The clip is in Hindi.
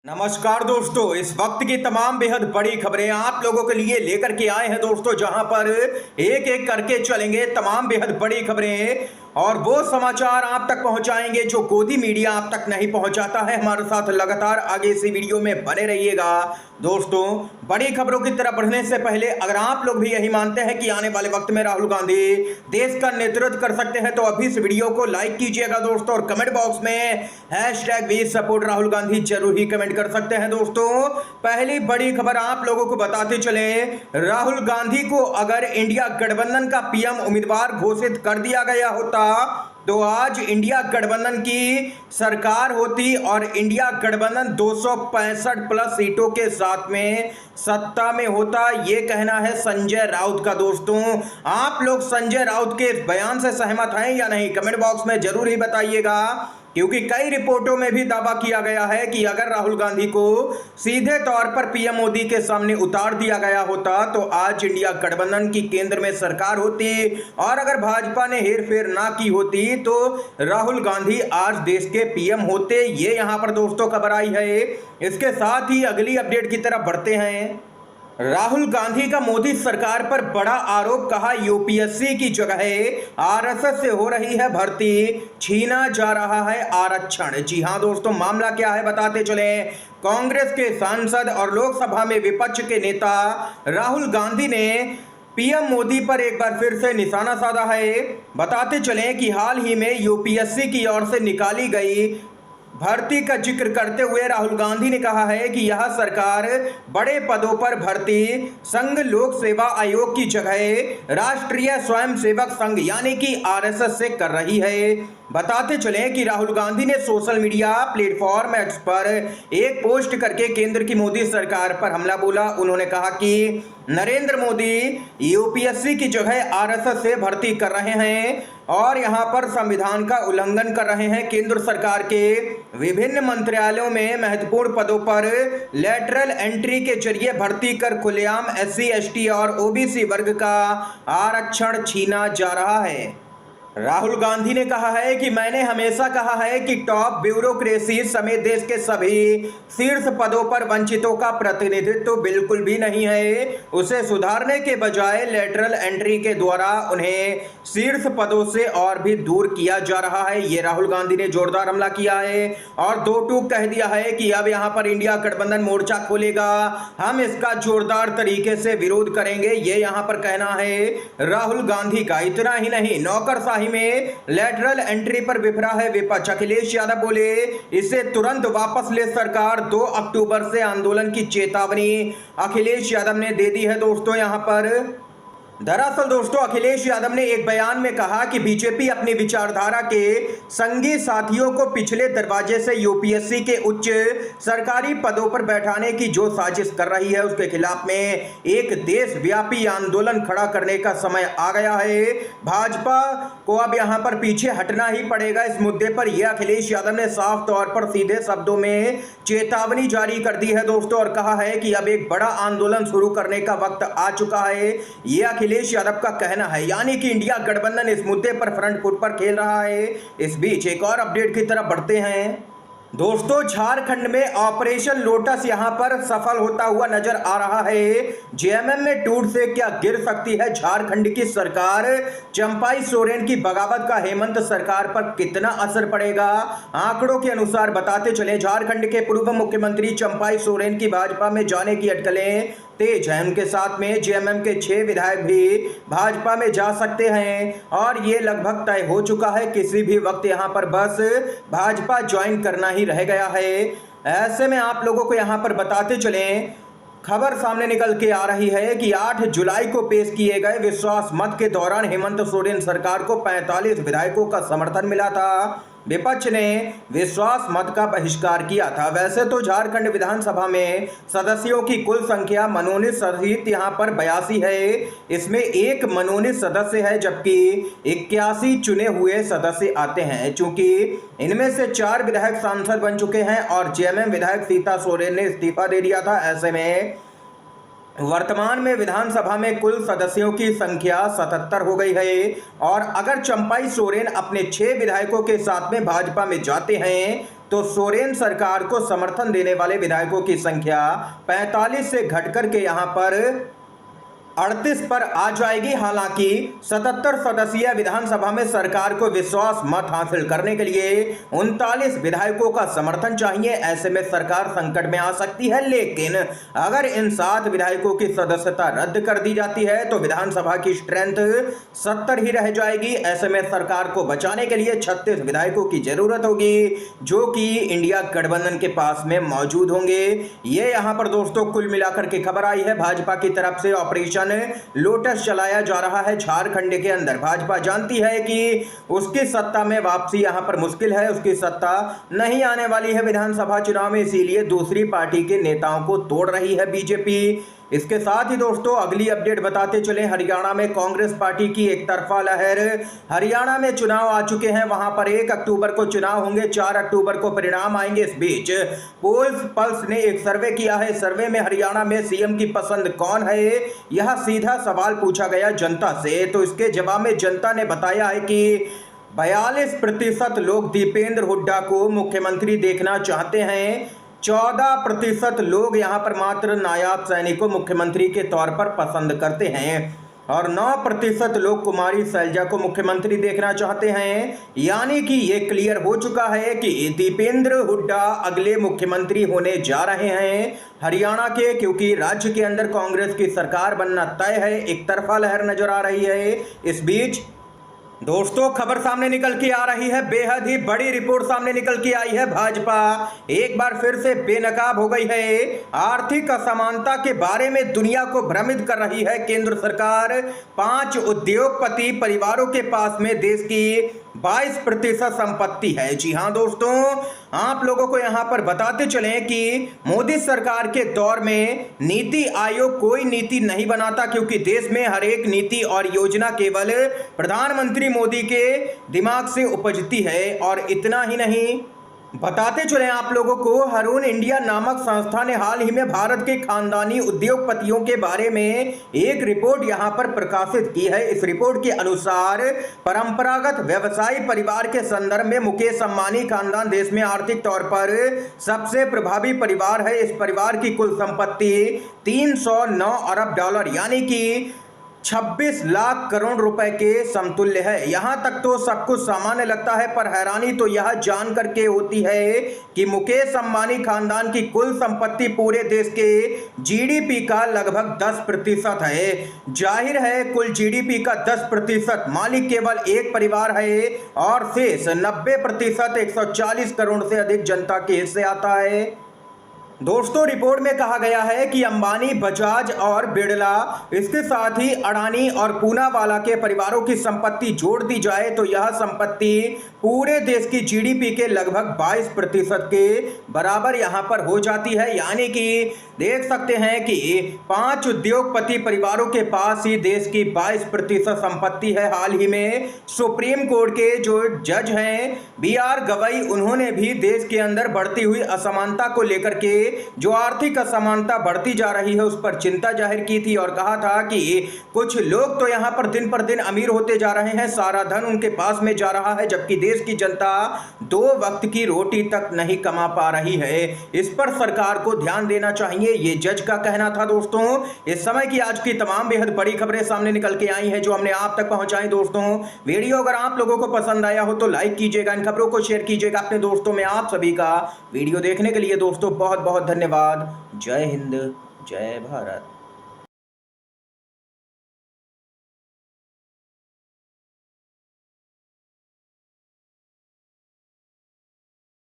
नमस्कार दोस्तों, इस वक्त की तमाम बेहद बड़ी खबरें आप लोगों के लिए लेकर के आए हैं दोस्तों, जहां पर एक एक करके चलेंगे तमाम बेहद बड़ी खबरें और वो समाचार आप तक पहुंचाएंगे जो गोदी मीडिया आप तक नहीं पहुंचाता है। हमारे साथ लगातार आगे इसी वीडियो में बने रहिएगा दोस्तों। बड़ी खबरों की तरफ बढ़ने से पहले अगर आप लोग भी यही मानते हैं कि आने वाले वक्त में राहुल गांधी देश का नेतृत्व कर सकते हैं तो अभी इस वीडियो को लाइक कीजिएगा दोस्तों, और कमेंट बॉक्स में #वी सपोर्ट राहुल गांधी जरूर ही कमेंट कर सकते हैं दोस्तों। पहली बड़ी खबर आप लोगों को बताते चले, राहुल गांधी को अगर इंडिया गठबंधन का पीएम उम्मीदवार घोषित कर दिया गया होता तो आज इंडिया गठबंधन की सरकार होती और इंडिया गठबंधन 265 प्लस सीटों के साथ में सत्ता में होता। ये कहना है संजय राउत का दोस्तों। आप लोग संजय राउत के बयान से सहमत हैं या नहीं, कमेंट बॉक्स में जरूर ही बताइएगा, क्योंकि कई रिपोर्टों में भी दावा किया गया है कि अगर राहुल गांधी को सीधे तौर पर पीएम मोदी के सामने उतार दिया गया होता तो आज इंडिया गठबंधन की केंद्र में सरकार होती, और अगर भाजपा ने हेरफेर ना की होती तो राहुल गांधी आज देश के पीएम होते। ये यहां पर दोस्तों खबर आई है। इसके साथ ही अगली अपडेट की तरफ बढ़ते हैं। राहुल गांधी का मोदी सरकार पर बड़ा आरोप, कहा यूपीएससी की जगह आरएसएस से हो रही है भर्ती, छीना जा रहा है आरक्षण। जी हां दोस्तों, मामला क्या है बताते चले। कांग्रेस के सांसद और लोकसभा में विपक्ष के नेता राहुल गांधी ने पीएम मोदी पर एक बार फिर से निशाना साधा है। बताते चले कि हाल ही में यूपीएससी की ओर से निकाली गई भर्ती का जिक्र करते हुए राहुल गांधी ने कहा है कि यह सरकार बड़े पदों पर भर्ती संघ लोक सेवा आयोग की जगह राष्ट्रीय स्वयंसेवक संघ यानी कि आरएसएस से कर रही है। बताते चलें कि राहुल गांधी ने सोशल मीडिया प्लेटफॉर्म एक्स पर एक पोस्ट करके केंद्र की मोदी सरकार पर हमला बोला। उन्होंने कहा कि नरेंद्र मोदी यूपीएससी की जगह आरएसएस से भर्ती कर रहे हैं और यहां पर संविधान का उल्लंघन कर रहे हैं। केंद्र सरकार के विभिन्न मंत्रालयों में महत्वपूर्ण पदों पर लेटरल एंट्री के जरिए भर्ती कर खुलेआम SC ST और OBC वर्ग का आरक्षण छीना जा रहा है। राहुल गांधी ने कहा है कि मैंने हमेशा कहा है कि टॉप ब्यूरोक्रेसी समेत देश के सभी शीर्ष पदों पर वंचितों का प्रतिनिधित्व बिल्कुल भी नहीं है। उसे सुधारने के बजाय लेटरल एंट्री के द्वारा उन्हें शीर्ष पदों से और भी दूर किया जा रहा है। ये राहुल गांधी ने जोरदार हमला किया है और दो टूक कह दिया है कि अब यहां पर इंडिया गठबंधन मोर्चा खोलेगा, हम इसका जोरदार तरीके से विरोध करेंगे। ये यहां पर कहना है राहुल गांधी का। इतना ही नहीं, नौकरशाही में लेटरल एंट्री पर बिफरा है विपक्ष। अखिलेश यादव बोले इसे तुरंत वापस ले सरकार, 2 अक्टूबर से आंदोलन की चेतावनी अखिलेश यादव ने दे दी है दोस्तों। यहां पर दरअसल दोस्तों अखिलेश यादव ने एक बयान में कहा कि बीजेपी अपनी विचारधारा के संगी साथियों को पिछले दरवाजे से यूपीएससी के उच्च सरकारी पदों पर बैठाने की जो साजिश कर रही है उसके खिलाफ में एक देशव्यापी आंदोलन खड़ा करने का समय आ गया है। भाजपा को अब यहां पर पीछे हटना ही पड़ेगा इस मुद्दे पर। यह अखिलेश यादव ने साफ तौर पर सीधे शब्दों में चेतावनी जारी कर दी है दोस्तों, और कहा है कि अब एक बड़ा आंदोलन शुरू करने का वक्त आ चुका है। यह अखिलेश यादव का कहना है, यानी कि इंडिया गठबंधन इस मुद्दे पर फ्रंट फुट पर खेल रहा है। इस बीच एक और अपडेट की तरफ बढ़ते हैं दोस्तों। झारखंड में ऑपरेशन लोटस यहां पर सफल होता हुआ नजर आ रहा है। जेएमएम में टूट से क्या गिर सकती है झारखंड की सरकार, चंपाई सोरेन की बगावत का हेमंत सरकार पर कितना असर पड़ेगा, आंकड़ों के अनुसार बताते चले। झारखंड के पूर्व मुख्यमंत्री चंपाई सोरेन की भाजपा में जाने की अटकलें तेज है। उनके साथ में जेएमएम के 6 विधायक भी भाजपा में जा सकते हैं और ये लगभग तय हो चुका है। किसी भी वक्त यहां पर बस भाजपा ज्वाइन करना ही रह गया है। ऐसे में आप लोगों को यहां पर बताते चलें, खबर सामने निकल के आ रही है कि 8 जुलाई को पेश किए गए विश्वास मत के दौरान हेमंत सोरेन सरकार को 45 विधायकों का समर्थन मिला था। विपक्ष ने विश्वास मत का बहिष्कार किया था। वैसे तो झारखंड विधानसभा में सदस्यों की कुल संख्या मनोनीत सहित यहां पर 82 है। इसमें एक मनोनीत सदस्य है जबकि 81 चुने हुए सदस्य आते हैं। चूंकि इनमें से 4 विधायक सांसद बन चुके हैं और जेएमएम विधायक सीता सोरेन ने इस्तीफा दे दिया था। ऐसे में वर्तमान में विधानसभा में कुल सदस्यों की संख्या 77 हो गई है और अगर चंपाई सोरेन अपने 6 विधायकों के साथ में भाजपा में जाते हैं तो सोरेन सरकार को समर्थन देने वाले विधायकों की संख्या 45 से घटकर के यहां पर 38 पर आ जाएगी। हालांकि 77 सदस्यीय विधानसभा में सरकार को विश्वास मत हासिल करने के लिए 39 विधायकों का समर्थन चाहिए। ऐसे में सरकार संकट में आ सकती है, लेकिन अगर इन 7 विधायकों की सदस्यता रद्द कर दी जाती है तो विधानसभा की स्ट्रेंथ 70 ही रह जाएगी। ऐसे में सरकार को बचाने के लिए 36 विधायकों की जरूरत होगी, जो कि इंडिया गठबंधन के पास में मौजूद होंगे। ये यहां पर दोस्तों कुल मिलाकर के खबर आई है। भाजपा की तरफ से ऑपरेशन लोटस चलाया जा रहा है झारखंड के अंदर। भाजपा जानती है कि उसकी सत्ता में वापसी यहां पर मुश्किल है, उसकी सत्ता नहीं आने वाली है विधानसभा चुनाव में, इसीलिए दूसरी पार्टी के नेताओं को तोड़ रही है बीजेपी। इसके साथ ही दोस्तों अगली अपडेट बताते चले। हरियाणा में कांग्रेस पार्टी की एक तरफा लहर। हरियाणा में चुनाव आ चुके हैं, वहां पर 1 अक्टूबर को चुनाव होंगे, 4 अक्टूबर को परिणाम आएंगे। इस बीच पोल्स पल्स ने एक सर्वे किया है। सर्वे में हरियाणा में सीएम की पसंद कौन है, यह सीधा सवाल पूछा गया जनता से। तो इसके जवाब में जनता ने बताया है कि 42% लोग दीपेंद्र हुड्डा को मुख्यमंत्री देखना चाहते हैं, 14% लोग यहां पर मात्र नायब सैनी को मुख्यमंत्री के तौर पर पसंद करते हैं और 9% लोग कुमारी शैलजा को मुख्यमंत्री देखना चाहते हैं। यानी कि ये क्लियर हो चुका है कि दीपेंद्र हुड्डा अगले मुख्यमंत्री होने जा रहे हैं हरियाणा के, क्योंकि राज्य के अंदर कांग्रेस की सरकार बनना तय है। एक तरफा लहर नजर आ रही है। इस बीच दोस्तों खबर सामने निकल के आ रही है, बेहद ही बड़ी रिपोर्ट सामने निकल के आई है। भाजपा एक बार फिर से बेनकाब हो गई है। आर्थिक असमानता के बारे में दुनिया को भ्रमित कर रही है केंद्र सरकार। 5 उद्योगपति परिवारों के पास में देश की 22% संपत्ति है। जी हां दोस्तों, आप लोगों को यहां पर बताते चलें कि मोदी सरकार के दौर में नीति आयोग कोई नीति नहीं बनाता, क्योंकि देश में हर एक नीति और योजना केवल प्रधानमंत्री मोदी के दिमाग से उपजती है। और इतना ही नहीं, बताते चले आप लोगों को, हरून इंडिया नामक संस्था ने हाल ही में भारत के खानदानी उद्योगपतियों के बारे में एक रिपोर्ट यहां पर प्रकाशित की है। इस रिपोर्ट के अनुसार परंपरागत व्यवसायी परिवार के संदर्भ में मुकेश अंबानी खानदान देश में आर्थिक तौर पर सबसे प्रभावी परिवार है। इस परिवार की कुल संपत्ति $309 अरब यानी कि 26 लाख करोड़ रुपए के समतुल्य है। यहां तक तो सब कुछ सामान्य लगता है, पर हैरानी तो यह जान करके होती है कि मुकेश अंबानी खानदान की कुल संपत्ति पूरे देश के जीडीपी का लगभग 10% है। जाहिर है कुल जीडीपी का 10% मालिक केवल एक परिवार है और शेष 90% 140 करोड़ से अधिक जनता के हिस्से आता है। दोस्तों रिपोर्ट में कहा गया है कि अंबानी, बजाज और बिड़ला, इसके साथ ही अडानी और पूनावाला के परिवारों की संपत्ति जोड़ दी जाए तो यह संपत्ति पूरे देश की जीडीपी के लगभग 22% के बराबर यहां पर हो जाती है। यानी कि देख सकते हैं कि 5 उद्योगपति परिवारों के पास ही देश की 22% संपत्ति है। हाल ही में सुप्रीम कोर्ट के जो जज हैं BR गवई, उन्होंने भी देश के अंदर बढ़ती हुई असमानता को लेकर के, जो आर्थिक असमानता बढ़ती जा रही है, उस पर चिंता जाहिर की थी और कहा था कि कुछ लोग तो यहां पर दिन पर दिन अमीर होते जा रहे हैं, सारा धन उनके पास में जा रहा है, जबकि देश की जनता 2 वक्त की रोटी तक नहीं कमा पा रही है। इस पर सरकार को ध्यान देना चाहिए, ये जज का कहना था। दोस्तों इस समय की आज की तमाम बेहद बड़ी खबरें सामने निकल के आई हैं, जो हमने आप तक पहुंचाई। दोस्तों वीडियो अगर आप लोगों को पसंद आया हो तो लाइक कीजिएगा, इन खबरों को शेयर कीजिएगा अपने दोस्तों में। आप सभी का वीडियो देखने के लिए दोस्तों बहुत बहुत धन्यवाद। जय हिंद, जय भारत।